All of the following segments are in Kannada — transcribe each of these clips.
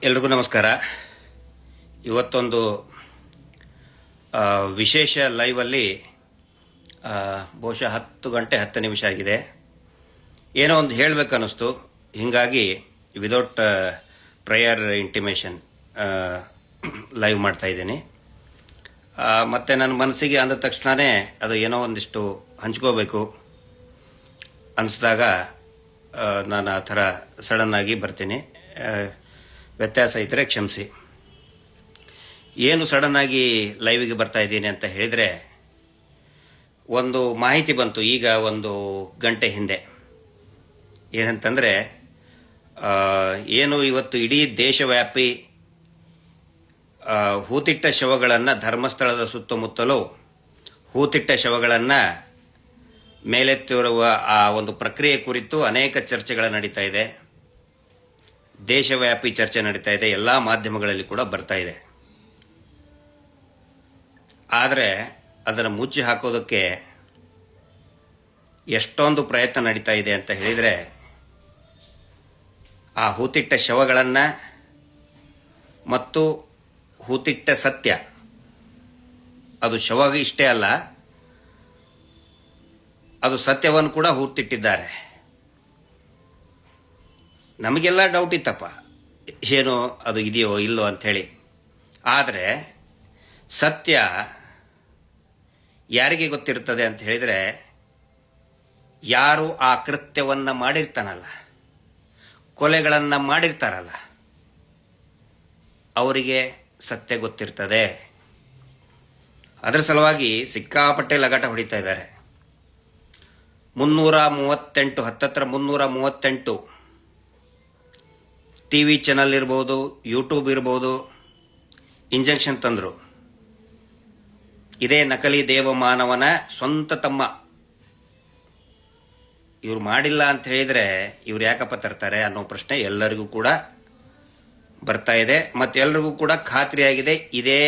ಎಲ್ರಿಗೂ ನಮಸ್ಕಾರ. ಇವತ್ತೊಂದು ವಿಶೇಷ ಲೈವಲ್ಲಿ ಬಹುಶಃ 10 ಗಂಟೆ 10 ನಿಮಿಷ ಆಗಿದೆ. ಏನೋ ಒಂದು ಹೇಳಬೇಕನ್ನಿಸ್ತು, ಹೀಗಾಗಿ ವಿದೌಟ್ ಪ್ರಯರ್ ಇಂಟಿಮೇಷನ್ ಲೈವ್ ಮಾಡ್ತಾ ಇದ್ದೀನಿ. ಮತ್ತು ನನ್ನ ಮನಸ್ಸಿಗೆ ಅಂದ ತಕ್ಷಣವೇ ಅದು ಏನೋ ಒಂದಿಷ್ಟು ಹಂಚ್ಕೋಬೇಕು ಅನಿಸಿದಾಗ ನಾನು ಆ ಥರ ಸಡನ್ನಾಗಿ ಬರ್ತೀನಿ. ವ್ಯತ್ಯಾಸ ಇದ್ದರೆ ಕ್ಷಮಿಸಿ. ಏನು ಸಡನ್ನಾಗಿ ಲೈವಿಗೆ ಬರ್ತಾ ಇದ್ದೀನಿ ಅಂತ ಹೇಳಿದರೆ, ಒಂದು ಮಾಹಿತಿ ಬಂತು ಈಗ 1 ಗಂಟೆ ಹಿಂದೆ. ಏನಂತಂದರೆ, ಏನು ಇವತ್ತು ಇಡೀ ದೇಶವ್ಯಾಪಿ ಹೂತಿಟ್ಟ ಶವಗಳನ್ನು, ಧರ್ಮಸ್ಥಳದ ಸುತ್ತಮುತ್ತಲೂ ಹೂತಿಟ್ಟ ಶವಗಳನ್ನು ಮೇಲೆತ್ತಿರುವ ಆ ಒಂದು ಪ್ರಕ್ರಿಯೆ ಕುರಿತು ಅನೇಕ ಚರ್ಚೆಗಳು ನಡೀತಾ ಇದೆ. ದೇಶವ್ಯಾಪಿ ಚರ್ಚೆ ನಡೀತಾ ಇದೆ, ಎಲ್ಲ ಮಾಧ್ಯಮಗಳಲ್ಲಿ ಕೂಡ ಬರ್ತಾ ಇದೆ. ಆದರೆ ಅದನ್ನು ಮುಚ್ಚಿ ಹಾಕೋದಕ್ಕೆ ಎಷ್ಟೊಂದು ಪ್ರಯತ್ನ ನಡೀತಾ ಇದೆ ಅಂತ ಹೇಳಿದರೆ, ಆ ಹೂತಿಟ್ಟ ಶವಗಳನ್ನು ಮತ್ತು ಹೂತಿಟ್ಟ ಸತ್ಯ, ಅದು ಶವ ಇಷ್ಟೇ ಅಲ್ಲ, ಅದು ಸತ್ಯವನ್ನು ಕೂಡ ಹೂತಿಟ್ಟಿದ್ದಾರೆ. ನಮಗೆಲ್ಲ ಡೌಟ್ ಇತ್ತಪ್ಪ, ಏನೋ ಅದು ಇದೆಯೋ ಇಲ್ಲೋ ಅಂಥೇಳಿ. ಆದರೆ ಸತ್ಯ ಯಾರಿಗೆ ಗೊತ್ತಿರ್ತದೆ ಅಂತ ಹೇಳಿದರೆ, ಯಾರು ಆ ಕೃತ್ಯವನ್ನು ಮಾಡಿರ್ತಾನಲ್ಲ, ಕೊಲೆಗಳನ್ನು ಮಾಡಿರ್ತಾರಲ್ಲ, ಅವರಿಗೆ ಸತ್ಯ ಗೊತ್ತಿರ್ತದೆ. ಅದರ ಸಲುವಾಗಿ ಸಿಕ್ಕಾಪಟ್ಟೆ ಲಗಾಟ ಹೊಡಿತಾ ಇದ್ದಾರೆ. 338 ಹತ್ತತ್ರ 338 TV ಚಾನಲ್ ಇರ್ಬೋದು, ಯೂಟ್ಯೂಬ್ ಇರ್ಬೋದು, ಇಂಜೆಕ್ಷನ್ ತಂದರು. ಇದೇ ನಕಲಿ ದೇವಮಾನವನ ಸ್ವಂತ ತಮ್ಮ. ಇವ್ರು ಮಾಡಿಲ್ಲ ಅಂತ ಹೇಳಿದರೆ ಇವ್ರು ಯಾಕಪ್ಪ ತರ್ತಾರೆ ಅನ್ನೋ ಪ್ರಶ್ನೆ ಎಲ್ಲರಿಗೂ ಕೂಡ ಬರ್ತಾ ಇದೆ. ಮತ್ತು ಎಲ್ರಿಗೂ ಕೂಡ ಖಾತ್ರಿಯಾಗಿದೆ, ಇದೇ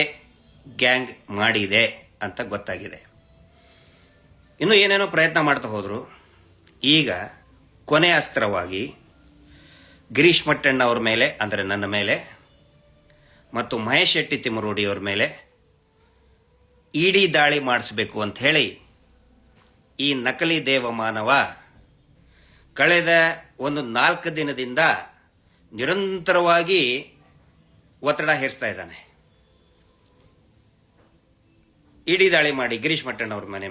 ಗ್ಯಾಂಗ್ ಮಾಡಿದೆ ಅಂತ ಗೊತ್ತಾಗಿದೆ. ಇನ್ನು ಏನೇನೋ ಪ್ರಯತ್ನ ಮಾಡ್ತಾ ಹೋದರು. ಈಗ ಕೊನೆ ಅಸ್ತ್ರವಾಗಿ ಗಿರೀಶ್ ಮಟ್ಟಣ್ಣ ಅವ್ರ ಮೇಲೆ, ಅಂದರೆ ನನ್ನ ಮೇಲೆ, ಮತ್ತು ಮಹೇಶ್ ಶೆಟ್ಟಿ ತಿಮ್ಮರೋಡಿ ಅವ್ರ ಮೇಲೆ ಇಡಿ ದಾಳಿ ಮಾಡಿಸಬೇಕು ಅಂತ ಹೇಳಿ ಈ ನಕಲಿ ದೇವಮಾನವ ಕಳೆದ 4 ದಿನದಿಂದ ನಿರಂತರವಾಗಿ ಒತ್ತಡ ಹೇರಿಸ್ತಾ ಇದ್ದಾನೆ. ಇಡಿ ದಾಳಿ ಮಾಡಿ ಗಿರೀಶ್ ಮಟ್ಟಣ್ಣ ಅವ್ರ ಮನೆ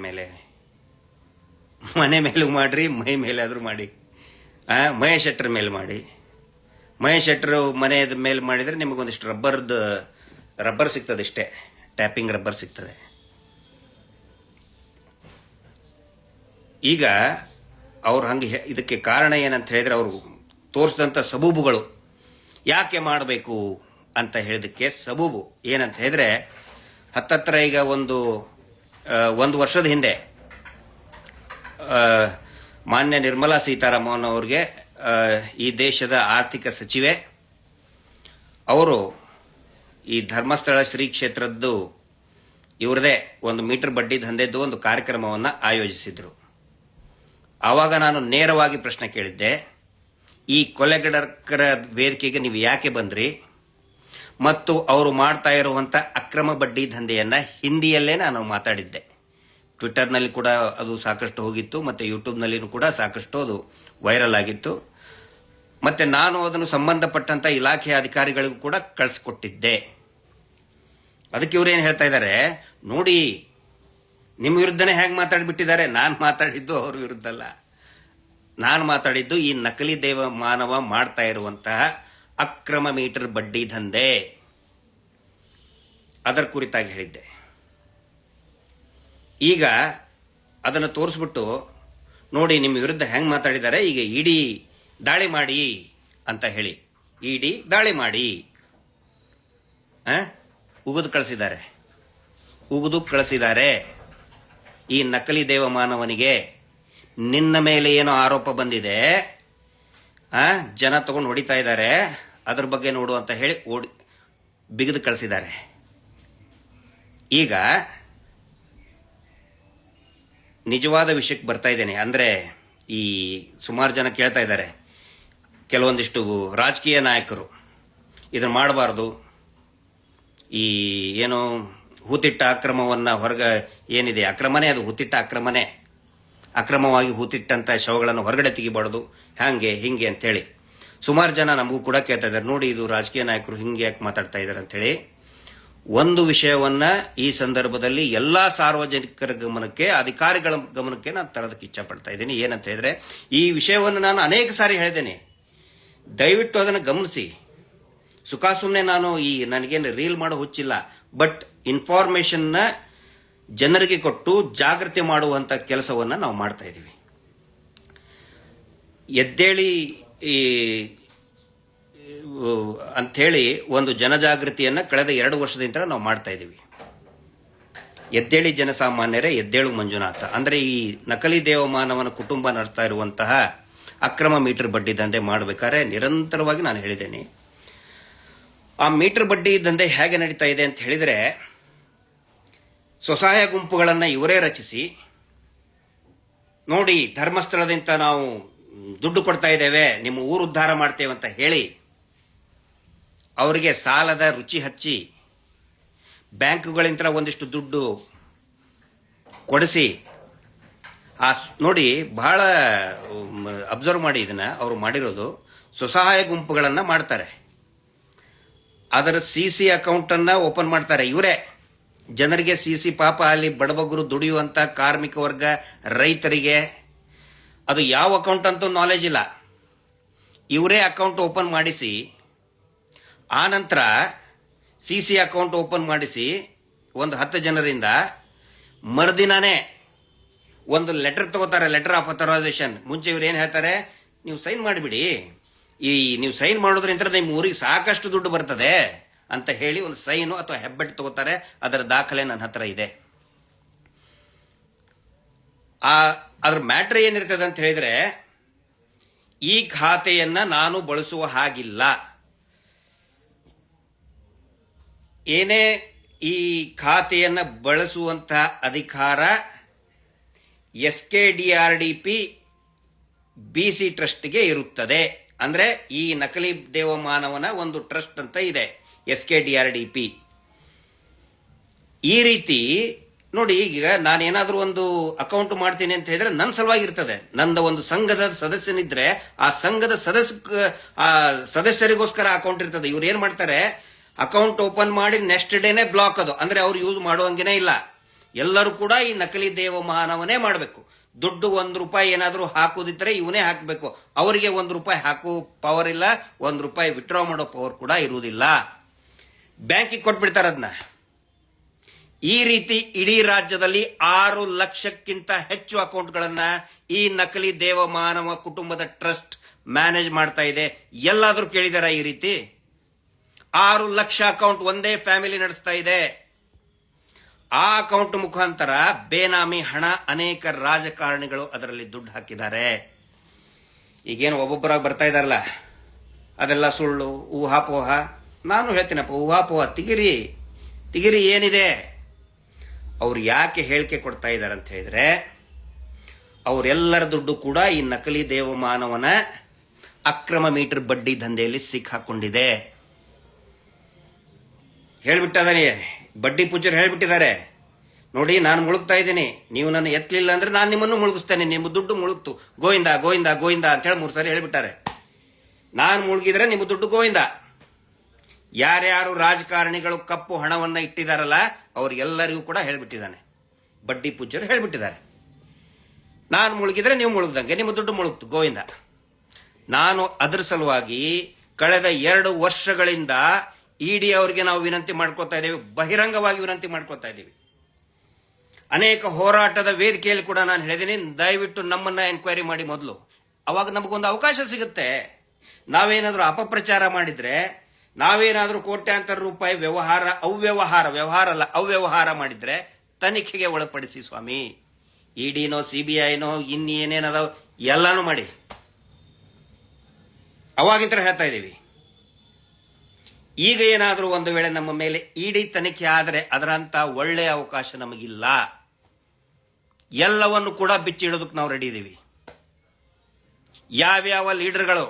ಮೇಲೂ ಮಾಡ್ರಿ, ಮೈ ಮೇಲಾದರೂ ಮಾಡಿ, ಮಹೇಶ್ ಶೆಟ್ಟರ್ ಮೇಲೆ ಮಾಡಿ. ಮಹೇಶ್ ಶೆಟ್ಟರು ಮನೆಯ ಮೇಲೆ ಮಾಡಿದರೆ ನಿಮಗೊಂದಿಷ್ಟು ರಬ್ಬರ್ ಸಿಗ್ತದೆ, ಇಷ್ಟೇ, ಟ್ಯಾಪಿಂಗ್ ರಬ್ಬರ್ ಸಿಗ್ತದೆ. ಈಗ ಅವ್ರು ಹಂಗೆ ಇದಕ್ಕೆ ಕಾರಣ ಏನಂತ ಹೇಳಿದರೆ, ಅವರು ತೋರಿಸಿದಂಥ ಸಬೂಬುಗಳು ಯಾಕೆ ಮಾಡಬೇಕು ಅಂತ ಹೇಳಿದಕ್ಕೆ ಸಬೂಬು ಏನಂತ ಹೇಳಿದರೆ, ಹತ್ತತ್ರ ಈಗ ಒಂದು ವರ್ಷದ ಹಿಂದೆ ಮಾನ್ಯ ನಿರ್ಮಲಾ ಸೀತಾರಾಮನ್ ಅವ್ರಿಗೆ, ಈ ದೇಶದ ಆರ್ಥಿಕ ಸಚಿವೆ, ಅವರು ಈ ಧರ್ಮಸ್ಥಳ ಶ್ರೀ ಕ್ಷೇತ್ರದ್ದು ಇವ್ರದೇ 1 ಮೀಟರ್ ಬಡ್ಡಿ ದಂಧೆದ್ದು ಒಂದು ಕಾರ್ಯಕ್ರಮವನ್ನು ಆಯೋಜಿಸಿದ್ರು. ಆವಾಗ ನಾನು ನೇರವಾಗಿ ಪ್ರಶ್ನೆ ಕೇಳಿದ್ದೆ, ಈ ಕೊಲೆಗಡಕರ ವೇದಿಕೆಗೆ ನೀವು ಯಾಕೆ ಬಂದ್ರಿ? ಮತ್ತು ಅವರು ಮಾಡ್ತಾ ಇರುವಂಥ ಅಕ್ರಮ ಬಡ್ಡಿ ದಂಧೆಯನ್ನು ಹಿಂದಿಯಲ್ಲೇ ನಾನು ಮಾತಾಡಿದ್ದೆ. ಟ್ವಿಟರ್ನಲ್ಲಿ ಕೂಡ ಅದು ಸಾಕಷ್ಟು ಹೋಗಿತ್ತು, ಮತ್ತು ಯೂಟ್ಯೂಬ್ನಲ್ಲಿಯೂ ಕೂಡ ಸಾಕಷ್ಟು ಅದು ವೈರಲ್ ಆಗಿತ್ತು. ಮತ್ತು ನಾನು ಅದನ್ನು ಸಂಬಂಧಪಟ್ಟಂಥ ಇಲಾಖೆಯ ಅಧಿಕಾರಿಗಳಿಗೂ ಕೂಡ ಕಳಿಸ್ಕೊಟ್ಟಿದ್ದೆ. ಅದಕ್ಕೆ ಇವರೇನು ಹೇಳ್ತಾ ಇದ್ದಾರೆ ನೋಡಿ, ನಿಮ್ಮ ವಿರುದ್ಧನೇ ಹೇಗೆ ಮಾತಾಡಿಬಿಟ್ಟಿದ್ದಾರೆ. ನಾನು ಮಾತಾಡಿದ್ದು ಅವ್ರ ವಿರುದ್ಧ ಅಲ್ಲ, ನಾನು ಮಾತಾಡಿದ್ದು ಈ ನಕಲಿ ದೇವ ಮಾನವ ಮಾಡ್ತಾ ಇರುವಂತಹ ಅಕ್ರಮ ಮೀಟರ್ ಬಡ್ಡಿ ದಂಧೆ, ಅದರ ಕುರಿತಾಗಿ ಹೇಳಿದ್ದೆ. ಈಗ ಅದನ್ನು ತೋರಿಸ್ಬಿಟ್ಟು ನೋಡಿ ನಿಮ್ಮ ವಿರುದ್ಧ ಹೆಂಗೆ ಮಾತಾಡಿದ್ದಾರೆ, ಈಗ ಇಡಿ ದಾಳಿ ಮಾಡಿ ಅಂತ ಹೇಳಿ ಇಡಿ ದಾಳಿ ಮಾಡಿ ಉಗಿದು ಕಳಿಸಿದ್ದಾರೆ. ಈ ನಕಲಿ ದೇವಮಾನವನಿಗೆ ನಿನ್ನ ಮೇಲೆ ಏನೋ ಆರೋಪ ಬಂದಿದೆ, ಜನ ತಗೊಂಡು ಹೊಡಿತಾ ಇದ್ದಾರೆ, ಅದ್ರ ಬಗ್ಗೆ ನೋಡು ಅಂತ ಹೇಳಿ ಬಿಗಿದು ಕಳಿಸಿದ್ದಾರೆ. ಈಗ ನಿಜವಾದ ವಿಷಯಕ್ಕೆ ಬರ್ತಾ ಇದ್ದೇನೆ. ಅಂದರೆ ಈ ಸುಮಾರು ಜನ ಕೇಳ್ತಾ ಇದ್ದಾರೆ, ಕೆಲವೊಂದಿಷ್ಟು ರಾಜಕೀಯ ನಾಯಕರು ಇದನ್ನು ಮಾಡಬಾರ್ದು. ಈ ಏನು ಹೂತಿಟ್ಟ ಅಕ್ರಮವನ್ನು ಏನಿದೆ ಅಕ್ರಮನೇ, ಅದು ಹೂತಿಟ್ಟ ಅಕ್ರಮವಾಗಿ ಹೂತಿಟ್ಟಂಥ ಶವಗಳನ್ನು ಹೊರಗಡೆ ತೆಗಿಬಾರ್ದು, ಹಾಗೆ ಹಿಂಗೆ ಅಂತೇಳಿ ಸುಮಾರು ಜನ ನಮಗೂ ಕೂಡ ಕೇಳ್ತಾ ಇದ್ದಾರೆ, ನೋಡಿ ಇದು ರಾಜಕೀಯ ನಾಯಕರು ಹಿಂಗೆ ಯಾಕೆ ಮಾತಾಡ್ತಾ ಇದ್ದಾರೆ ಅಂತೇಳಿ. ಒಂದು ವಿಷಯವನ್ನ ಈ ಸಂದರ್ಭದಲ್ಲಿ ಎಲ್ಲಾ ಸಾರ್ವಜನಿಕರ ಗಮನಕ್ಕೆ, ಅಧಿಕಾರಿಗಳ ಗಮನಕ್ಕೆ ನಾನು ತರೋದಕ್ಕೆ ಇಚ್ಛೆ ಪಡ್ತಾ ಇದ್ದೀನಿ. ಏನಂತ ಹೇಳಿದ್ರೆ, ಈ ವಿಷಯವನ್ನು ನಾನು ಅನೇಕ ಸಾರಿ ಹೇಳಿದ್ದೇನೆ, ದಯವಿಟ್ಟು ಅದನ್ನು ಗಮನಿಸಿ. ಸುಮ್ಮನೆ ನಾನು ನನಗೇನು ರೀಲ್ ಮಾಡೋ ಹುಚ್ಚಿಲ್ಲ, ಬಟ್ ಇನ್ಫಾರ್ಮೇಶನ್ನ ಜನರಿಗೆ ಕೊಟ್ಟು ಜಾಗೃತಿ ಮಾಡುವಂತ ಕೆಲಸವನ್ನ ನಾವು ಮಾಡ್ತಾ ಇದ್ದೀವಿ. ಎದ್ದೇಳಿ ಅಂಥೇಳಿ ಒಂದು ಜನಜಾಗೃತಿಯನ್ನ ಕಳೆದ 2 ವರ್ಷದಿಂದ ನಾವು ಮಾಡ್ತಾ ಇದ್ದೀವಿ. ಎದ್ದೇಳಿ ಜನಸಾಮಾನ್ಯರೇ, ಎದ್ದೇಳು ಮಂಜುನಾಥ, ಅಂದ್ರೆ ಈ ನಕಲಿ ದೇವಮಾನವನ ಕುಟುಂಬ ನಡೆಸ್ತಾ ಇರುವಂತಹ ಅಕ್ರಮ ಮೀಟರ್ ಬಡ್ಡಿ ದಂಧೆ ಮಾಡಬೇಕಾದ್ರೆ ನಿರಂತರವಾಗಿ ನಾನು ಹೇಳಿದ್ದೇನೆ. ಆ ಮೀಟರ್ ಬಡ್ಡಿ ದಂಧೆ ಹೇಗೆ ನಡೀತಾ ಇದೆ ಅಂತ ಹೇಳಿದ್ರೆ, ಸ್ವಸಹಾಯ ಗುಂಪುಗಳನ್ನು ಇವರೇ ರಚಿಸಿ, ನೋಡಿ ಧರ್ಮಸ್ಥಳದಿಂದ ನಾವು ದುಡ್ಡು ಕೊಡ್ತಾ ಇದ್ದೇವೆ, ನಿಮ್ಮ ಊರು ಉದ್ಧಾರ ಮಾಡ್ತೇವೆ ಅಂತ ಹೇಳಿ ಅವರಿಗೆ ಸಾಲದ ರುಚಿ ಹಚ್ಚಿ ಬ್ಯಾಂಕ್ಗಳಿಂದ ಒಂದಿಷ್ಟು ದುಡ್ಡು ಕೊಡಿಸಿ, ನೋಡಿ ಬಹಳ ಅಬ್ಸರ್ವ್ ಮಾಡಿ ಇದನ್ನ, ಅವರು ಮಾಡಿರೋದು ಸ್ವಸಹಾಯ ಗುಂಪುಗಳನ್ನು ಮಾಡ್ತಾರೆ. ಅದರ CC ಅಕೌಂಟನ್ನು ಓಪನ್ ಮಾಡ್ತಾರೆ ಇವರೇ. ಜನರಿಗೆ CC ಪಾಪ ಅಲ್ಲಿ ಬಡಬಗರು ದುಡಿಯುವಂಥ ಕಾರ್ಮಿಕ ವರ್ಗ, ರೈತರಿಗೆ ಅದು ಯಾವ ಅಕೌಂಟ್ ಅಂತೂ ನಾಲೆಜ್ ಇಲ್ಲ. ಇವರೇ ಅಕೌಂಟ್ ಓಪನ್ ಮಾಡಿಸಿ, ಆ ನಂತರ CC ಅಕೌಂಟ್ ಓಪನ್ ಮಾಡಿಸಿ ಒಂದು 10 ಜನರಿಂದ ಮರುದಿನಾನೇ ಒಂದು ಲೆಟರ್ ತಗೋತಾರೆ, ಲೆಟರ್ ಆಫ್ ಅಥರೈಸೇಷನ್. ಮುಂಚೆ ಇವ್ರು ಏನು ಹೇಳ್ತಾರೆ, ನೀವು ಸೈನ್ ಮಾಡಿಬಿಡಿ, ನೀವು ಸೈನ್ ಮಾಡೋದ್ರಿಂದ ನಿಮ್ಮ ಊರಿಗೆ ಸಾಕಷ್ಟು ದುಡ್ಡು ಬರ್ತದೆ ಅಂತ ಹೇಳಿ ಒಂದು ಸೈನು ಅಥವಾ ಹೆಬ್ಬೆಟ್ಟು ತಗೋತಾರೆ. ಅದರ ದಾಖಲೆ ನನ್ನ ಹತ್ರ ಇದೆ. ಅದ್ರ ಮ್ಯಾಟ್ರ್ ಏನಿರ್ತದೆ ಅಂತ ಹೇಳಿದ್ರೆ, ಈ ಖಾತೆಯನ್ನ ನಾನು ಬಳಸುವ ಹಾಗಿಲ್ಲ, ಏನೇ ಈ ಖಾತೆಯನ್ನ ಬಳಸುವಂತಹ ಅಧಿಕಾರ SKDRDP BC ಟ್ರಸ್ಟ್ಗೆ ಇರುತ್ತದೆ. ಅಂದ್ರೆ ಈ ನಕಲಿ ದೇವಮಾನವನ ಒಂದು ಟ್ರಸ್ಟ್ ಅಂತ ಇದೆ, SKDRDP. ಈ ರೀತಿ ನೋಡಿ, ಈಗ ನಾನೇನಾದ್ರೂ ಒಂದು ಅಕೌಂಟ್ ಮಾಡ್ತೀನಿ ಅಂತ ಹೇಳಿದ್ರೆ ನನ್ನ ಸಲುವಾಗಿರ್ತದೆ. ನಂದ ಒಂದು ಸಂಘದ ಸದಸ್ಯನಿದ್ರೆ ಆ ಸಂಘದ ಸದಸ್ಯರಿಗೋಸ್ಕರ ಅಕೌಂಟ್ ಇರ್ತದೆ. ಇವ್ರು ಏನ್ ಮಾಡ್ತಾರೆ, ಅಕೌಂಟ್ ಓಪನ್ ಮಾಡಿ ನೆಕ್ಸ್ಟ್ ಡೇನೆ ಬ್ಲಾಕ್, ಅದು ಅಂದ್ರೆ ಅವ್ರು ಯೂಸ್ ಮಾಡುವಂಗೇನೆ ಇಲ್ಲ. ಎಲ್ಲರೂ ಕೂಡ ಈ ನಕಲಿ ದೇವಮಾನವನ್ನೇ ಮಾಡಬೇಕು. ದುಡ್ಡು ₹1 ಏನಾದರೂ ಹಾಕುದಿದ್ರೆ ಇವನೇ ಹಾಕಬೇಕು. ಅವರಿಗೆ ₹1 ಹಾಕೋ ಪವರ್ ಇಲ್ಲ, ₹1 ವಿತ್ಡ್ರಾ ಮಾಡೋ ಪವರ್ ಕೂಡ ಇರುವುದಿಲ್ಲ. ಬ್ಯಾಂಕಿಗೆ ಕೊಟ್ಬಿಡ್ತಾರೆ ಅದನ್ನ. ಈ ರೀತಿ ಇಡೀ ರಾಜ್ಯದಲ್ಲಿ 6 ಲಕ್ಷಕ್ಕಿಂತ ಹೆಚ್ಚು ಅಕೌಂಟ್ಗಳನ್ನ ಈ ನಕಲಿ ದೇವಮಾನವ ಕುಟುಂಬದ ಟ್ರಸ್ಟ್ ಮ್ಯಾನೇಜ್ ಮಾಡ್ತಾ ಇದೆ. ಎಲ್ಲಾದ್ರೂ ಕೇಳಿದಾರ ಈ ರೀತಿ? 6 ಲಕ್ಷ ಅಕೌಂಟ್ ಒಂದೇ ಫ್ಯಾಮಿಲಿ ನಡೆಸ್ತಾ ಇದೆ. ಆ ಅಕೌಂಟ್ ಮುಖಾಂತರ ಬೇನಾಮಿ ಹಣ ಅನೇಕ ರಾಜಕಾರಣಿಗಳು ಅದರಲ್ಲಿ ದುಡ್ಡು ಹಾಕಿದ್ದಾರೆ. ಈಗೇನು ಒಬ್ಬೊಬ್ಬರಾಗಿ ಬರ್ತಾ ಇದಾರಲ್ಲ, ಅದೆಲ್ಲ ಸುಳ್ಳು, ಊಹಾಪೋಹ. ನಾನು ಹೇಳ್ತೀನಪ್ಪ, ಊಹಾಪೋಹ ತಿಗಿರಿ ಏನಿದೆ. ಅವ್ರು ಯಾಕೆ ಹೇಳಿಕೆ ಕೊಡ್ತಾ ಇದ್ದಾರೆ ಅಂತ ಹೇಳಿದ್ರೆ, ಅವರೆಲ್ಲರ ದುಡ್ಡು ಕೂಡ ಈ ನಕಲಿ ದೇವಮಾನವನ ಅಕ್ರಮ ಮೀಟರ್ ಬಡ್ಡಿ ದಂಧೆಯಲ್ಲಿ ಸಿಕ್ಕಾಕೊಂಡಿದೆ. ಹೇಳ್ಬಿಟ್ಟಿದ್ದಾರೆ, ಬಡ್ಡಿ ಪೂಜರು ಹೇಳ್ಬಿಟ್ಟಿದ್ದಾರೆ, ನೋಡಿ ನಾನು ಮುಳುಗ್ತಾ ಇದ್ದೀನಿ, ನೀವು ನನ್ನ ಎತ್ತಲಿಲ್ಲ ಅಂದ್ರೆ ನಾನು ನಿಮ್ಮನ್ನು ಮುಳುಗಿಸ್ತೇನೆ, ನಿಮ್ಮ ದುಡ್ಡು ಮುಳುಗ್ತು, ಗೋವಿಂದ ಗೋವಿಂದ ಗೋವಿಂದ ಅಂತ ಹೇಳಿ 3 ಸಾರಿ ಹೇಳ್ಬಿಟ್ಟಾರೆ. ನಾನು ಮುಳುಗಿದ್ರೆ ನಿಮ್ಮ ದುಡ್ಡು ಗೋವಿಂದ. ಯಾರ್ಯಾರು ರಾಜಕಾರಣಿಗಳು ಕಪ್ಪು ಹಣವನ್ನ ಇಟ್ಟಿದಾರಲ್ಲ ಅವ್ರಿಗೆಲ್ಲರಿಗೂ ಕೂಡ ಹೇಳ್ಬಿಟ್ಟಿದ್ದಾನೆ, ಬಡ್ಡಿ ಪೂಜರು ಹೇಳ್ಬಿಟ್ಟಿದ್ದಾರೆ, ನಾನು ಮುಳುಗಿದ್ರೆ ನೀವು ಮುಳುಗ್ದಂಗೆ, ನಿಮ್ಮ ದುಡ್ಡು ಮುಳುಗ್ತು, ಗೋವಿಂದ. ನಾನು ಅದರ ಸಲುವಾಗಿ ಕಳೆದ 2 ವರ್ಷಗಳಿಂದ ED ಅವರಿಗೆ ನಾವು ವಿನಂತಿ ಮಾಡ್ಕೊತಾ ಇದ್ದೇವೆ, ಬಹಿರಂಗವಾಗಿ ವಿನಂತಿ ಮಾಡ್ಕೊತಾ ಇದ್ದೀವಿ. ಅನೇಕ ಹೋರಾಟದ ವೇದಿಕೆಯಲ್ಲಿ ಕೂಡ ನಾನು ಹೇಳಿದ್ದೀನಿ, ದಯವಿಟ್ಟು ನಮ್ಮನ್ನ ಎನ್ಕ್ವೈರಿ ಮಾಡಿ ಮೊದಲು, ಅವಾಗ ನಮಗೊಂದು ಅವಕಾಶ ಸಿಗುತ್ತೆ. ನಾವೇನಾದ್ರೂ ಅಪಪ್ರಚಾರ ಮಾಡಿದ್ರೆ, ನಾವೇನಾದ್ರೂ ಕೋಟ್ಯಾಂತರ ರೂಪಾಯಿ ಅವ್ಯವಹಾರ ಮಾಡಿದ್ರೆ ತನಿಖೆಗೆ ಒಳಪಡಿಸಿ ಸ್ವಾಮಿ. EDನೋ CBIನೋ ಇನ್ನೇನೇನದಾವ ಎಲ್ಲಾನು ಮಾಡಿ, ಅವಾಗಿಂತ ಹೇಳ್ತಾ ಇದ್ದೀವಿ. ಈಗ ಏನಾದರೂ ಒಂದು ವೇಳೆ ನಮ್ಮ ಮೇಲೆ ED ತನಿಖೆ ಆದರೆ ಅದರಂತ ಒಳ್ಳೆಯ ಅವಕಾಶ ನಮಗಿಲ್ಲ. ಎಲ್ಲವನ್ನು ಕೂಡ ಬಿಚ್ಚಿಡೋದಕ್ಕೆ ನಾವು ರೆಡಿ ಇದ್ದೀವಿ. ಯಾವ್ಯಾವ ಲೀಡರ್ಗಳು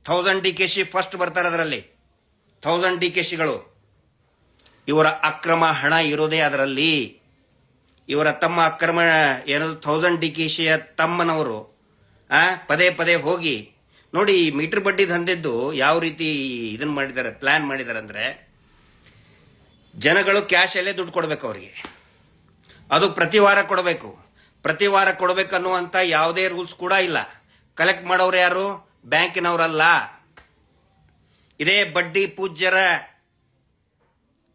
1000 DKC ಫಸ್ಟ್ ಬರ್ತಾರೆ ಅದರಲ್ಲಿ. 1000 DKCಗಳು. ಇವರ ಅಕ್ರಮ ಹಣ ಇರೋದೇ ಅದರಲ್ಲಿ. ಇವರ ತಮ್ಮ ಅಕ್ರಮ ಏನದು 1000 DKCಯ ತಮ್ಮನವರು ಪದೇ ಪದೇ ಹೋಗಿ ನೋಡಿ. ಮೀಟರ್ ಬಡ್ಡಿ ದಂಧೆದ್ದು ಯಾವ ರೀತಿ ಇದನ್ನ ಮಾಡಿದ್ದಾರೆ, ಪ್ಲಾನ್ ಮಾಡಿದ್ದಾರೆ ಅಂದ್ರೆ, ಜನಗಳು ಕ್ಯಾಶ್ ಅಲ್ಲೇ ದುಡ್ಡು ಕೊಡಬೇಕು ಅವರಿಗೆ. ಅದು ಪ್ರತಿ ವಾರ ಕೊಡಬೇಕು. ಪ್ರತಿ ವಾರ ಕೊಡಬೇಕು ಅನ್ನುವಂಥ ಯಾವುದೇ ರೂಲ್ಸ್ ಕೂಡ ಇಲ್ಲ. ಕಲೆಕ್ಟ್ ಮಾಡೋರು ಯಾರು? ಬ್ಯಾಂಕಿನವರಲ್ಲ. ಇದೇ ಬಡ್ಡಿ ಪೂಜ್ಯರ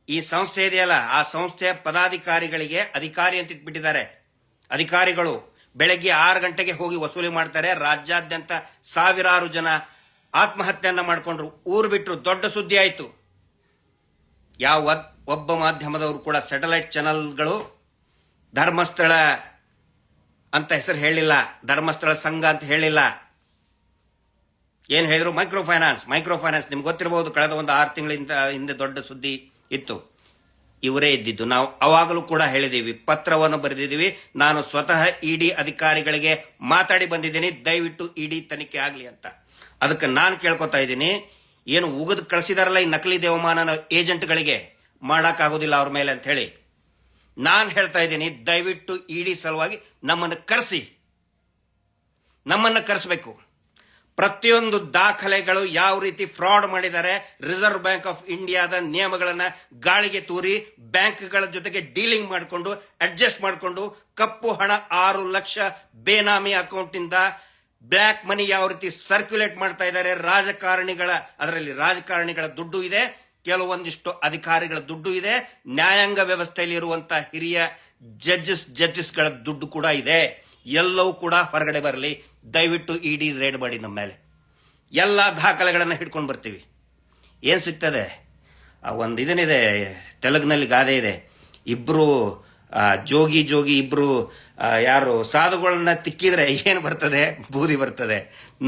ಈ ಸಂಸ್ಥೆ ಇದೆಯಲ್ಲ, ಆ ಸಂಸ್ಥೆಯ ಪದಾಧಿಕಾರಿಗಳಿಗೆ ಅಧಿಕಾರಿ ಅಂತ ಇಟ್ಬಿಟ್ಟಿದ್ದಾರೆ. ಅಧಿಕಾರಿಗಳು ಬೆಳಗ್ಗೆ 6 ಗಂಟೆಗೆ ಹೋಗಿ ವಸೂಲಿ ಮಾಡ್ತಾರೆ. ರಾಜ್ಯಾದ್ಯಂತ ಸಾವಿರಾರು ಜನ ಆತ್ಮಹತ್ಯೆಯನ್ನ ಮಾಡಿಕೊಂಡ್ರು, ಊರು ಬಿಟ್ಟರು. ದೊಡ್ಡ ಸುದ್ದಿ ಆಯಿತು. ಯಾವ ಒಬ್ಬ ಮಾಧ್ಯಮದವರು ಕೂಡ ಸ್ಯಾಟಲೈಟ್ ಚಾನಲ್ಗಳು ಧರ್ಮಸ್ಥಳ ಅಂತ ಹೆಸರು ಹೇಳಿಲ್ಲ, ಧರ್ಮಸ್ಥಳ ಸಂಘ ಅಂತ ಹೇಳಿಲ್ಲ. ಏನು ಹೇಳಿದ್ರು? Micro finance. ನಿಮ್ಗೆ ಗೊತ್ತಿರಬಹುದು, ಕಳೆದ ಒಂದು 6 ತಿಂಗಳಿಂದ ಹಿಂದೆ ದೊಡ್ಡ ಸುದ್ದಿ ಇತ್ತು. ಇವರೇ ಇದ್ದಿದ್ದು. ನಾವು ಅವಾಗಲೂ ಕೂಡ ಹೇಳಿದ್ದೀವಿ, ಪತ್ರವನ್ನು ಬರೆದಿದ್ದೀವಿ. ನಾನು ಸ್ವತಃ ಇಡಿ ಅಧಿಕಾರಿಗಳಿಗೆ ಮಾತಾಡಿ ಬಂದಿದ್ದೀನಿ, ದಯವಿಟ್ಟು ಇಡಿ ತನಿಖೆ ಆಗಲಿ ಅಂತ. ಅದಕ್ಕೆ ನಾನು ಕೇಳ್ಕೊತಾ ಇದ್ದೀನಿ, ಏನು ಉಗಿದು ಕಳಿಸಿದಾರಲ್ಲ ಈ ನಕಲಿ ದೇವಮಾನ ಏಜೆಂಟ್ಗಳಿಗೆ, ಮಾಡೋಕ್ಕಾಗೋದಿಲ್ಲ ಅವ್ರ ಮೇಲೆ ಅಂತ ಹೇಳಿ. ನಾನು ಹೇಳ್ತಾ ಇದ್ದೀನಿ, ದಯವಿಟ್ಟು ಇಡಿ ಸಲುವಾಗಿ ನಮ್ಮನ್ನು ಕರೆಸಬೇಕು. ಪ್ರತಿಯೊಂದು ದಾಖಲೆಗಳು ಯಾವ ರೀತಿ ಫ್ರಾಡ್ ಮಾಡಿದ್ದಾರೆ, ರಿಸರ್ವ್ ಬ್ಯಾಂಕ್ ಆಫ್ ಇಂಡಿಯಾದ ನಿಯಮಗಳನ್ನು ಗಾಳಿಗೆ ತೂರಿ ಬ್ಯಾಂಕ್ಗಳ ಜೊತೆಗೆ ಡೀಲಿಂಗ್ ಮಾಡಿಕೊಂಡು ಅಡ್ಜಸ್ಟ್ ಮಾಡಿಕೊಂಡು ಕಪ್ಪು ಹಣ 6 ಲಕ್ಷ ಬೇನಾಮಿ ಅಕೌಂಟಿಂದ ಬ್ಲ್ಯಾಕ್ ಮನಿ ಯಾವ ರೀತಿ ಸರ್ಕ್ಯುಲೇಟ್ ಮಾಡ್ತಾ ಇದ್ದಾರೆ. ಅದರಲ್ಲಿ ರಾಜಕಾರಣಿಗಳ ದುಡ್ಡು ಇದೆ, ಕೆಲವೊಂದಿಷ್ಟು ಅಧಿಕಾರಿಗಳ ದುಡ್ಡು ಇದೆ, ನ್ಯಾಯಾಂಗ ವ್ಯವಸ್ಥೆಯಲ್ಲಿ ಇರುವಂತಹ ಹಿರಿಯ ಜಡ್ಜಸ್ಗಳ ದುಡ್ಡು ಕೂಡ ಇದೆ. ಎಲ್ಲವೂ ಕೂಡ ಹೊರಗಡೆ ಬರಲಿ. ದಯವಿಟ್ಟು ಇಡಿ ರೇಡ್ ಮಾಡಿ ನಮ್ಮ ಮೇಲೆ. ಎಲ್ಲ ದಾಖಲೆಗಳನ್ನು ಹಿಡ್ಕೊಂಡು ಬರ್ತೀವಿ. ಏನು ಸಿಗ್ತದೆ? ಒಂದು ಇದನ್ನಿದೆ, ತೆಲುಗಿನಲ್ಲಿ ಗಾದೆ ಇದೆ, ಇಬ್ರು ಜೋಗಿ ಇಬ್ರು ಯಾರು ಸಾಧುಗಳನ್ನ ತಿಕ್ಕಿದ್ರೆ ಏನು ಬರ್ತದೆ? ಬೂದಿ ಬರ್ತದೆ.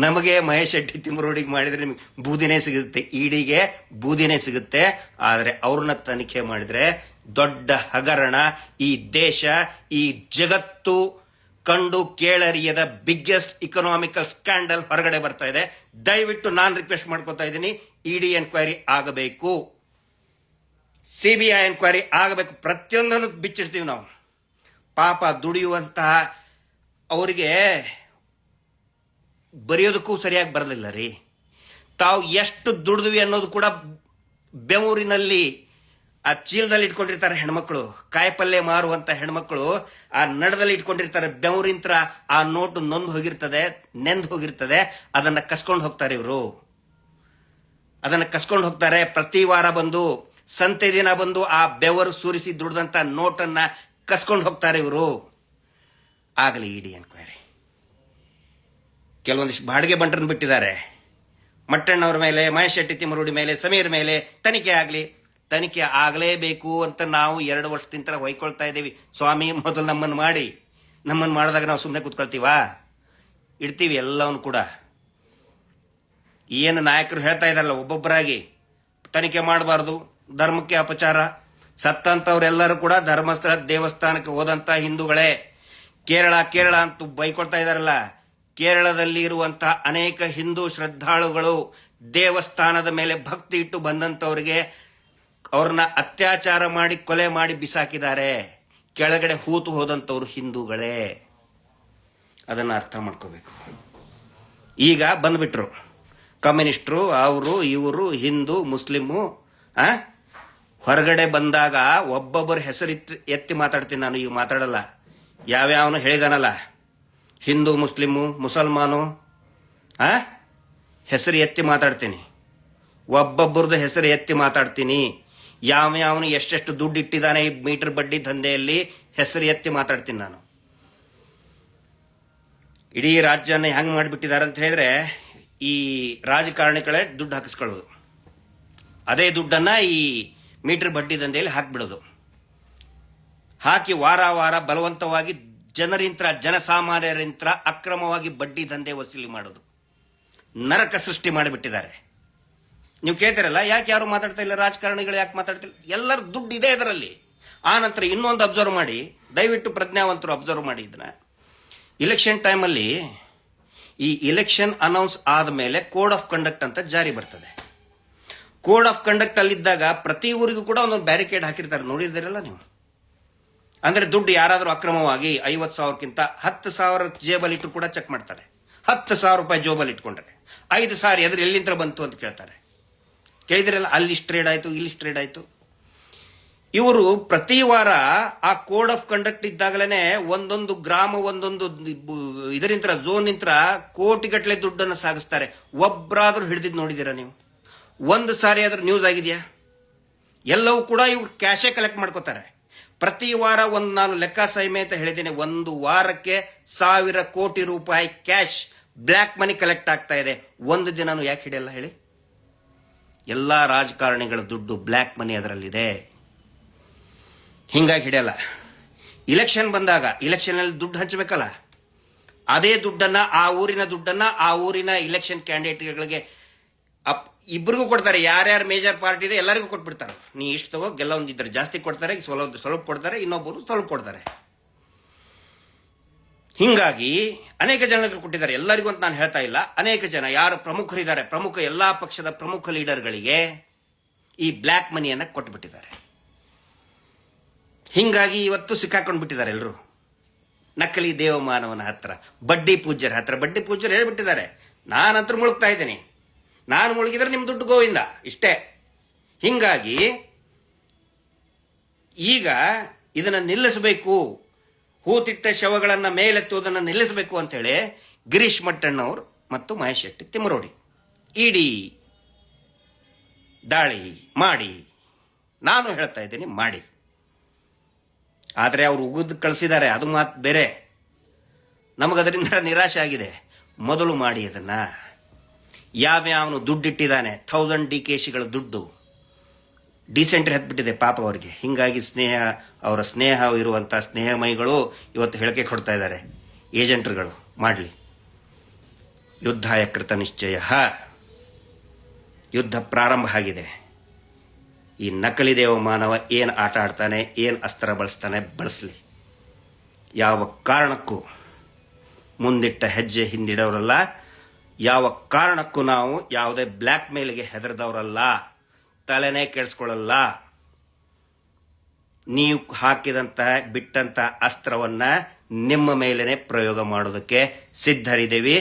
ನಮಗೆ ಮಹೇಶ್ ಶೆಟ್ಟಿ ತಿಮ್ಮರೋಡಿಗೆ ಮಾಡಿದ್ರೆ ನಿಮಗೆ ಬೂದಿನೇ ಸಿಗುತ್ತೆ, ಇಡಿಗೆ ಬೂದಿನೇ ಸಿಗುತ್ತೆ. ಆದರೆ ಅವ್ರನ್ನ ತನಿಖೆ ಮಾಡಿದ್ರೆ ದೊಡ್ಡ ಹಗರಣ, ಈ ದೇಶ, ಈ ಜಗತ್ತು ಕಂಡು ಕೇಳರಿಯದ ಬಿಗ್ಗೆಸ್ಟ್ ಇಕನಾಮಿಕಲ್ ಸ್ಕ್ಯಾಂಡಲ್ ಹೊರಗಡೆ ಬರ್ತಾ ಇದೆ. ದಯವಿಟ್ಟು ನಾನು ರಿಕ್ವೆಸ್ಟ್ ಮಾಡ್ಕೊತಾ ಇದ್ದೀನಿ, ಇಡಿ ಎನ್ಕ್ವೈರಿ ಆಗಬೇಕು, ಸಿಬಿಐ ಎನ್ಕ್ವೈರಿ ಆಗಬೇಕು. ಪ್ರತಿಯೊಂದನ್ನು ಬಿಚ್ಚಿಡ್ತೀವಿ ನಾವು. ಪಾಪ ದುಡಿಯುವಂತಹ ಅವರಿಗೆ ಬರೆಯೋದಕ್ಕೂ ಸರಿಯಾಗಿ ಬರಲಿಲ್ಲ ರೀ. ತಾವು ಎಷ್ಟು ದುಡಿದ್ವಿ ಅನ್ನೋದು ಕೂಡ ಬೆವರಿನಲ್ಲಿ ಆ ಚೀಲದಲ್ಲಿ ಇಟ್ಕೊಂಡಿರ್ತಾರೆ ಹೆಣ್ಮಕ್ಳು. ಕಾಯಿಪಲ್ಯ ಮಾರುವಂತ ಹೆಣ್ಮಕ್ಳು ಆ ನಡದಲ್ಲಿ ಇಟ್ಕೊಂಡಿರ್ತಾರೆ. ಬೆವರಿಂತ್ರ ಆ ನೋಟು ನೆಂದು ಹೋಗಿರ್ತದೆ. ಅದನ್ನ ಕಸ್ಕೊಂಡು ಹೋಗ್ತಾರೆ ಇವರು. ಪ್ರತಿ ವಾರ ಬಂದು, ಸಂತೆ ದಿನ ಬಂದು ಆ ಬೆವರು ಸುರಿಸಿ ದುಡ್ದಂತ ನೋಟನ್ನ ಕಸ್ಕೊಂಡು ಹೋಗ್ತಾರೆ ಇವರು. ಆಗಲಿ ಇಡಿ ಎನ್ಕ್ವೈರಿ. ಕೆಲವೊಂದಿಷ್ಟು ಬಾಡಿಗೆ ಬಂಟರನ್ನು ಬಿಟ್ಟಿದ್ದಾರೆ. ಮಟ್ಟಣ್ಣವ್ರ ಮೇಲೆ, ಮಹೇಶ್ ಶೆಟ್ಟಿ ತಿಮ್ಮರೋಡಿ ಮೇಲೆ, ಸಮೀರ್ ಮೇಲೆ ತನಿಖೆ ಆಗಲೇಬೇಕು ಅಂತ ನಾವು 2 ವರ್ಷದಿಂದ ಹೊಯ್ಕೊಳ್ತಾ ಇದ್ದೀವಿ. ಸ್ವಾಮಿ, ಮೊದಲು ನಮ್ಮನ್ನು ಮಾಡಿದಾಗ ನಾವು ಸುಮ್ಮನೆ ಕೂತ್ಕೊಳ್ತೀವಾ? ಇಡ್ತೀವಿ ಎಲ್ಲವನ್ನು ಕೂಡ. ಏನು ನಾಯಕರು ಹೇಳ್ತಾ ಇದ್ದಾರಲ್ಲ, ಒಬ್ಬೊಬ್ಬರಾಗಿ ತನಿಖೆ ಮಾಡಬಾರ್ದು, ಧರ್ಮಕ್ಕೆ ಅಪಚಾರ. ಸತ್ತಂತವ್ರೆಲ್ಲರೂ ಕೂಡ ಧರ್ಮಸ್ಥಳ ದೇವಸ್ಥಾನಕ್ಕೆ ಹೋದಂತ ಹಿಂದೂಗಳೇ. ಕೇರಳ ಅಂತೂ ಬೈಕೊಳ್ತಾ ಇದಾರಲ್ಲ, ಕೇರಳದಲ್ಲಿ ಇರುವಂತಹ ಅನೇಕ ಹಿಂದೂ ಶ್ರದ್ಧಾಳುಗಳು ದೇವಸ್ಥಾನದ ಮೇಲೆ ಭಕ್ತಿ ಇಟ್ಟು ಬಂದಂತವರಿಗೆ ಅವ್ರನ್ನ ಅತ್ಯಾಚಾರ ಮಾಡಿ ಕೊಲೆ ಮಾಡಿ ಬಿಸಾಕಿದ್ದಾರೆ. ಕೆಳಗಡೆ ಹೂತು ಹೋದಂಥವ್ರು ಹಿಂದೂಗಳೇ. ಅದನ್ನು ಅರ್ಥ ಮಾಡ್ಕೋಬೇಕು. ಈಗ ಬಂದ್ಬಿಟ್ರು ಕಮ್ಯುನಿಸ್ಟರು, ಅವರು ಇವರು, ಹಿಂದೂ ಮುಸ್ಲಿಮು. ಹೊರಗಡೆ ಬಂದಾಗ ಒಬ್ಬೊಬ್ಬರ ಹೆಸರು ಎತ್ತಿ ಮಾತಾಡ್ತೀನಿ ನಾನು. ಈಗ ಮಾತಾಡಲ್ಲ. ಯಾವ್ಯಾವನು ಹೇಳಿದಾನಲ್ಲ, ಹಿಂದೂ ಮುಸ್ಲಿಮು ಮುಸಲ್ಮಾನು ಹೆಸರು ಎತ್ತಿ ಮಾತಾಡ್ತೀನಿ. ಒಬ್ಬೊಬ್ಬರದ್ದು ಹೆಸರು ಎತ್ತಿ ಮಾತಾಡ್ತೀನಿ. ಯಾವನು ಎಷ್ಟೆಷ್ಟು ದುಡ್ಡು ಇಟ್ಟಿದ್ದಾನೆ ಈ ಮೀಟರ್ ಬಡ್ಡಿ ದಂಧೆಯಲ್ಲಿ ಹೆಸರು ಎತ್ತಿ ಮಾತಾಡ್ತೀನಿ ನಾನು. ಇಡೀ ರಾಜ್ಯನ ಹೆಂಗ್ ಮಾಡಿಬಿಟ್ಟಿದ್ದಾರೆ ಅಂತ ಹೇಳಿದ್ರೆ, ಈ ರಾಜಕಾರಣಿಗಳೇ ದುಡ್ಡು ಹಾಕಿಸ್ಕೊಳ್ಳೋದು, ಅದೇ ದುಡ್ಡನ್ನ ಈ ಮೀಟರ್ ಬಡ್ಡಿ ದಂಧೆಯಲ್ಲಿ ಹಾಕಿಬಿಡೋದು. ಹಾಕಿ ವಾರ ಬಲವಂತವಾಗಿ ಜನಸಾಮಾನ್ಯರಿಂತ್ರ ಅಕ್ರಮವಾಗಿ ಬಡ್ಡಿ ದಂಧೆ ವಸೂಲಿ ಮಾಡೋದು. ನರಕ ಸೃಷ್ಟಿ ಮಾಡಿಬಿಟ್ಟಿದ್ದಾರೆ. ನೀವು ಕೇಳ್ತಿರಲ್ಲ, ಯಾಕೆ ಯಾರು ಮಾತಾಡ್ತಾ ಇಲ್ಲ, ರಾಜಕಾರಣಿಗಳು ಯಾಕೆ ಮಾತಾಡ್ತಿಲ್ಲ? ಎಲ್ಲರ ದುಡ್ಡು ಇದೆ ಇದರಲ್ಲಿ. ಆ ನಂತರ ಇನ್ನೊಂದು ಅಬ್ಸರ್ವ್ ಮಾಡಿ, ದಯವಿಟ್ಟು ಪ್ರಜ್ಞಾವಂತರು ಅಬ್ಸರ್ವ್ ಮಾಡಿ ಇದನ್ನ. ಇಲೆಕ್ಷನ್ ಟೈಮಲ್ಲಿ ಈ ಇಲೆಕ್ಷನ್ ಅನೌನ್ಸ್ ಆದಮೇಲೆ ಕೋಡ್ ಆಫ್ ಕಂಡಕ್ಟ್ ಅಂತ ಜಾರಿ ಬರ್ತದೆ. ಕೋಡ್ ಆಫ್ ಕಂಡಕ್ಟ್ ಅಲ್ಲಿದ್ದಾಗ ಪ್ರತಿ ಊರಿಗೂ ಕೂಡ ಒಂದೊಂದು ಬ್ಯಾರಿಕೇಡ್ ಹಾಕಿರ್ತಾರೆ, ನೋಡಿದ್ದೀರಲ್ಲ ನೀವು. ಅಂದ್ರೆ ದುಡ್ಡು ಯಾರಾದರೂ ಅಕ್ರಮವಾಗಿ 50,000ಕ್ಕಿಂತ 10,000 ಜೇಬಲ್ಲಿ ಇಟ್ಟು ಕೂಡ ಚೆಕ್ ಮಾಡ್ತಾರೆ. 10,000 ರೂಪಾಯಿ ಜೋಬಲ್ಲಿ ಇಟ್ಕೊಂಡ್ರೆ 5,000 ಎದುರು ಎಲ್ಲಿಂದ ಬಂತು ಅಂತ ಕೇಳ್ತಾರೆ. ಕೇಳಿದ್ರಲ್ಲ, ಅಲ್ಲಿ ಟ್ರೇಡ್ ಆಯ್ತು, ಇಲ್ಲಿ ಟ್ರೇಡ್ ಆಯ್ತು. ಇವರು ಪ್ರತಿ ವಾರ ಆ ಕೋಡ್ ಆಫ್ ಕಂಡಕ್ಟ್ ಇದ್ದಾಗಲೇ ಒಂದೊಂದು ಗ್ರಾಮ, ಒಂದೊಂದು ಇದರಿಂತ್ರ ಝೋನ್ ನಿಂತ್ರ ಕೋಟಿಗಟ್ಟಲೆ ದುಡ್ಡನ್ನು ಸಾಗಿಸ್ತಾರೆ. ಒಬ್ಬರಾದ್ರೂ ಹಿಡಿದಿದ್ದು ನೋಡಿದ್ದೀರಾ ನೀವು? ಒಂದು ಸಾರಿ ಆದ್ರೂ ನ್ಯೂಸ್ ಆಗಿದೆಯಾ? ಎಲ್ಲವೂ ಕೂಡ ಇವ್ರು ಕ್ಯಾಶೇ ಕಲೆಕ್ಟ್ ಮಾಡ್ಕೋತಾರೆ. ಪ್ರತಿ ವಾರ ನಾನು ಲೆಕ್ಕ ಸಹಿಮೆ ಅಂತ ಹೇಳಿದ್ದೇನೆ, ಒಂದು ವಾರಕ್ಕೆ 1,000 ಕೋಟಿ ರೂಪಾಯಿ ಕ್ಯಾಶ್ ಬ್ಲ್ಯಾಕ್ ಮನಿ ಕಲೆಕ್ಟ್ ಆಗ್ತಾ ಇದೆ. ಒಂದು ದಿನನೂ ಯಾಕೆ ಹಿಡಿಯಲ್ಲ ಹೇಳಿ? ಎಲ್ಲಾ ರಾಜಕಾರಣಿಗಳ ದುಡ್ಡು ಬ್ಲ್ಯಾಕ್ ಮನಿ ಅದರಲ್ಲಿದೆ, ಹಿಂಗಾಗಿ ಹಿಡಿಯಲ್ಲ. ಇಲೆಕ್ಷನ್ ಬಂದಾಗ ಇಲೆಕ್ಷನ್ ದುಡ್ಡು ಹಂಚಬೇಕಲ್ಲ, ಅದೇ ದುಡ್ಡನ್ನ, ಆ ಊರಿನ ದುಡ್ಡನ್ನ ಆ ಊರಿನ ಇಲೆಕ್ಷನ್ ಕ್ಯಾಂಡಿಡೇಟ್ಗಳಿಗೆ ಇಬ್ಬರಿಗೂ ಕೊಡ್ತಾರೆ. ಯಾರ್ಯಾರು ಮೇಜರ್ ಪಾರ್ಟಿ ಇದೆ ಎಲ್ಲರಿಗೂ ಕೊಟ್ಬಿಡ್ತಾರೆ. ನೀ ಇಷ್ಟು ತಗೋ, ಗೆಲ್ಲೊಂದಿದ್ರೆ ಜಾಸ್ತಿ ಕೊಡ್ತಾರೆ, ಸ್ವಲ್ಪ ಕೊಡ್ತಾರೆ, ಇನ್ನೊಬ್ಬರು ಸ್ವಲ್ಪ ಕೊಡ್ತಾರೆ. ಹಿಂಗಾಗಿ ಅನೇಕ ಜನರಿಗೆ ಕೊಟ್ಟಿದ್ದಾರೆ, ಎಲ್ಲರಿಗೂ ಅಂತ ನಾನು ಹೇಳ್ತಾ ಇಲ್ಲ. ಅನೇಕ ಜನ ಯಾರು ಪ್ರಮುಖರಿದ್ದಾರೆ, ಎಲ್ಲಾ ಪಕ್ಷದ ಪ್ರಮುಖ ಲೀಡರ್ಗಳಿಗೆ ಈ ಬ್ಲ್ಯಾಕ್ ಮನಿಯನ್ನ ಕೊಟ್ಟುಬಿಟ್ಟಿದ್ದಾರೆ. ಹಿಂಗಾಗಿ ಇವತ್ತು ಸಿಕ್ಕಾಕೊಂಡು ಬಿಟ್ಟಿದ್ದಾರೆ ಎಲ್ಲರೂ. ನಕಲಿ ದೇವಮಾನವನ ಹತ್ರ, ಬಡ್ಡಿ ಪೂಜ್ಯರ ಹತ್ರ. ಬಡ್ಡಿ ಪೂಜ್ಯರು ಹೇಳ್ಬಿಟ್ಟಿದ್ದಾರೆ, ನಾನಂತೂ ಮುಳುಗ್ತಾ ಇದ್ದೀನಿ, ನಾನು ಮುಳುಗಿದ್ರೆ ನಿಮ್ ದುಡ್ಡು ಗೋವಿಂದ, ಇಷ್ಟೇ. ಹಿಂಗಾಗಿ ಈಗ ಇದನ್ನ ನಿಲ್ಲಿಸಬೇಕು, ಹೂತಿಟ್ಟ ಶವಗಳನ್ನ ಮೇಲೆತ್ತುವುದನ್ನು ನಿಲ್ಲಿಸಬೇಕು ಅಂತೇಳಿ ಗಿರೀಶ್ ಮಟ್ಟಣ್ಣವರು ಮತ್ತು ಮಹೇಶ್ ಶೆಟ್ಟಿ ತಿಮ್ಮರೋಡಿ ಇಡಿ ದಾಳಿ ಮಾಡಿ, ನಾನು ಹೇಳ್ತಾ ಇದ್ದೀನಿ ಮಾಡಿ. ಆದರೆ ಅವರು ಉಗಿದು ಕಳಿಸಿದ್ದಾರೆ, ಅದು ಮಾತು ಬೇರೆ. ನಮಗದರಿಂದ ನಿರಾಶೆ ಆಗಿದೆ. ಮೊದಲು ಮಾಡಿ ಅದನ್ನ. ಯಾವ್ಯಾವನು ದುಡ್ಡಿಟ್ಟಿದ್ದಾನೆ, 1000 DKಶಿಗಳ ದುಡ್ಡು ಡಿಸೆಂಟ್ರಿ ಹತ್ಬಿಟ್ಟಿದೆ ಪಾಪ ಅವರಿಗೆ. ಹಿಂಗಾಗಿ ಅವರ ಸ್ನೇಹ ಇರುವಂಥ ಸ್ನೇಹಮಯಿಗಳು ಇವತ್ತು ಹೇಳಿಕೆ ಕೊಡ್ತಾ ಇದ್ದಾರೆ, ಏಜೆಂಟ್ರುಗಳು ಮಾಡಲಿ. ಯುದ್ಧಾಯ ಕೃತ ನಿಶ್ಚಯ, ಯುದ್ಧ ಪ್ರಾರಂಭ ಆಗಿದೆ. ಈ ನಕಲಿ ದೇವ ಮಾನವ ಏನು ಆಟ ಆಡ್ತಾನೆ, ಏನು ಅಸ್ತ್ರ ಬಳಸ್ತಾನೆ, ಬಳಸಲಿ. ಯಾವ ಕಾರಣಕ್ಕೂ ಮುಂದಿಟ್ಟ ಹೆಜ್ಜೆ ಹಿಂದಿಡೋರಲ್ಲ, ಯಾವ ಕಾರಣಕ್ಕೂ ನಾವು ಯಾವುದೇ ಬ್ಲ್ಯಾಕ್ ಮೇಲ್ಗೆ ಹೆದರ್ದವರಲ್ಲ, ತಲೆನೇ ಕೆಡಿಸ್ಕೊಳ್ಳಲ್ಲ. ನೀವು ಹಾಕಿದಂತಹ ಬಿಟ್ಟಂತ ಅಸ್ತ್ರವನ್ನ ನಿಮ್ಮ ಮೇಲೇನೆ ಪ್ರಯೋಗ ಮಾಡೋದಕ್ಕೆ ಸಿದ್ಧರಿದ್ದೀವಿ.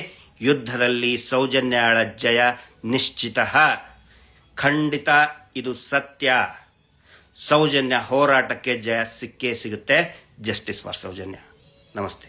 ಯುದ್ಧದಲ್ಲಿ ಸೌಜನ್ಯಾಳ ಜಯ ನಿಶ್ಚಿತ, ಖಂಡಿತ. ಇದು ಸತ್ಯ. ಸೌಜನ್ಯ ಹೋರಾಟಕ್ಕೆ ಜಯ ಸಿಕ್ಕೇ ಸಿಗುತ್ತೆ. Justice for Sowjanya. ನಮಸ್ತೆ.